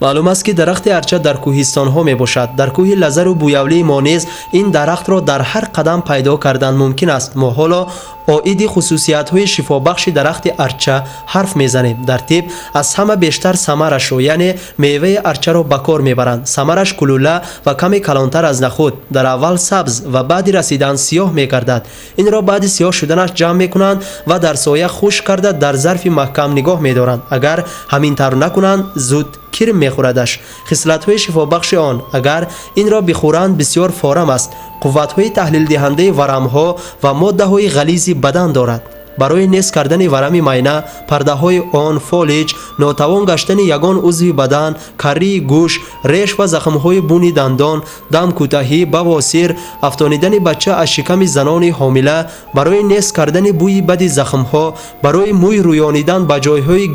маълум аст ки дарахти арча дар кӯҳистонҳо мебошад. дар кӯҳи лазару буявлии мо низ ин дарахтро дар ҳар қадам пайдо кардан мумкин аст. мо ҳоло оиди хусусиятҳои шифобахши дарахти арча ҳарф мезанем. дар тиб аз ҳама бештар самарашро, яъне меваи арчаро ба кор мебаранд. самараш кулула ва каме калонтар аз нахуд, дар аввал сабз ва баъди расидан сиёҳ мегардад. инро баъди сиёҳ шуданаш ҷамъ мекунанд ва дар соя хушк карда дар зарфи маҳкам нигоҳ медоранд. агар ҳамин тавр накунанд, зуд кирм мехӯрадаш. хислатҳои шифобахши он: агар инро бихӯранд, бисёр форам аст, қувватҳои таҳлилдиҳандаи варамҳо ва моддаҳои ғализи бадан дорад. барои нест кардани варами майна, пардаҳои он, фолиҷ, нотавон гаштани ягон узви бадан, каррии гӯш, реш ва захмҳои буни дандон, дамкӯтаҳӣ, бавосир, афтонидани бача аз шиками занони ҳомила, барои нест кардани бӯи бади захмҳо, барои мӯй рӯёнидан ба ҷойҳои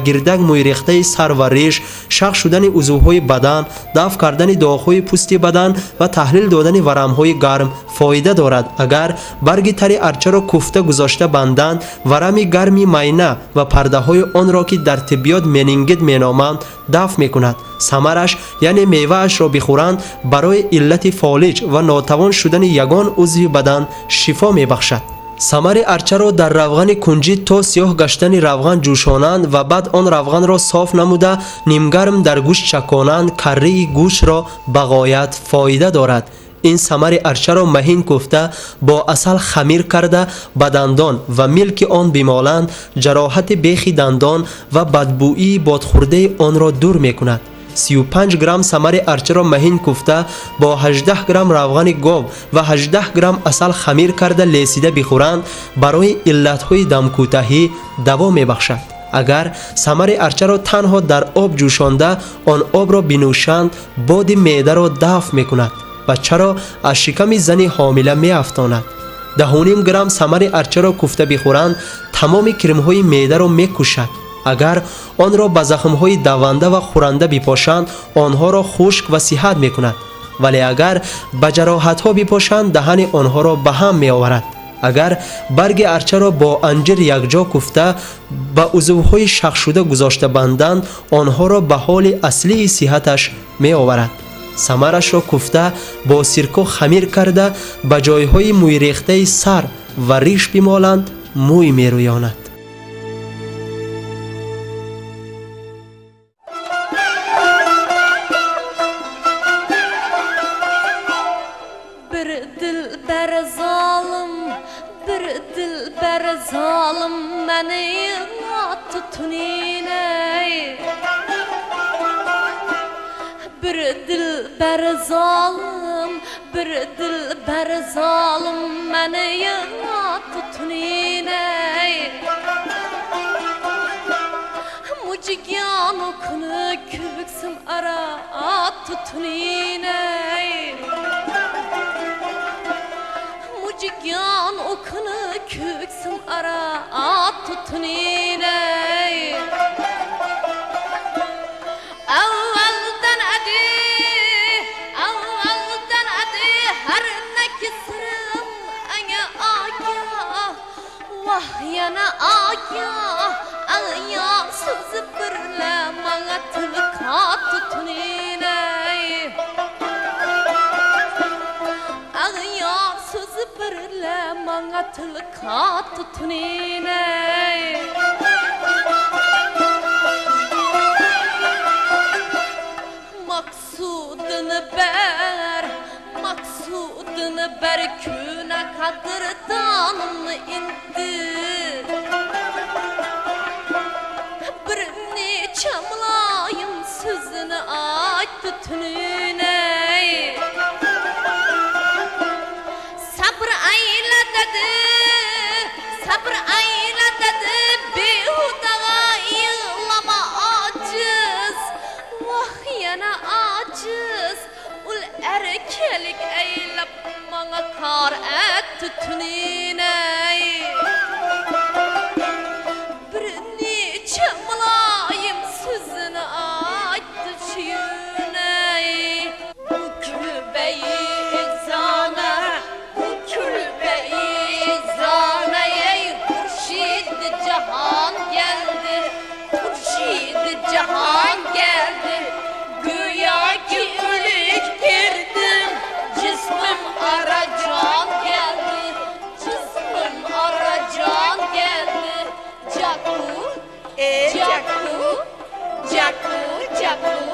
гирдак мӯйрехтаи сар ва риш, шах шудани узвҳои бадан, дафъ кардани доғҳои пӯсти бадан ва таҳлил додани варамҳои гарм фоида дорад. агар барги тари арчаро куфта гузошта бандан, варами гарми майна ва пардаҳои онро ки дар тиббиёт менингит меноманд, дафъ мекунад. самараш, яъне меваашро бихӯранд, барои иллати фолиҷ ва нотавон шудани ягон узви бадан шифо мебахшад. самари арчаро дар равғани кунҷӣ то сиёҳ гаштани равған ҷӯшонанд ва баъд он равғанро соф намуда нимгарм дар гӯшт чаконанд. каррии гӯштро ба ғоят фоида дорад. ин самари арчаро маҳин куфта бо асал хамир карда ба дандон ва милки он бимоланд, ҷароҳати бехи дандон ва бадбӯии бодхӯрдаи онро дур мекунад. 35 грамм самари арчаро маҳин куфта бо 18 грамм равғани гов ва 18 грамм асал хамир карда лесида бихӯранд, барои иллатҳои дамкӯтаҳӣ даво мебахшад. агар самари арчаро танҳо дар об ҷӯшонда он обро бинӯшанд, боди меъдаро дафъ мекунад. бачаро аз шиками зани ҳомила меафтонад. 10 грамм самари арчаро куфта бихӯранд, тамоми кирмҳои меъдаро мекушад. агар онро ба захмҳои даванда ва хӯранда бипошанд, онҳоро хушк ва сиҳат мекунад. вале агар ба ҷароҳатҳо бипошанд, даҳани онҳоро ба ҳам меоварад. агар барги арчаро бо анҷир якҷо куфта ба узвҳои шахшуда гузошта банданд, онҳоро ба ҳоли аслии сиҳаташ меоварад. самарашро куфта бо сирко хамир карда ба ҷойҳои мӯйрехтаи сар ва риш бимоланд, мӯй мерӯёнад. bir dilber zalim meni tutunine. Bir dilber zalim meni tutunine. Mucigan okunu köksüm ara tutunine. Mucigan okunu köksüm ara tutunine. Avvaldan adi her nekisrim anga agah, vah yana agah, ayam sözü birle manga tilka tutunine. Ayam sözü birle manga tilka tutunine. Maksudunu ber küne kadırdanını indi. Bir neçe mülayim sözünü aytdı tününe. Sabr ayla dedi, behudağa yığlama aciz. Vah yana aciz. Ul erkelik eylep bana kar etti tünine. Bir neçe mülayim sözünü aytdı şiyüne. Bu külbeyi eczane ey Hurşid cihan geldi. Jaku, Jaku, Jaku.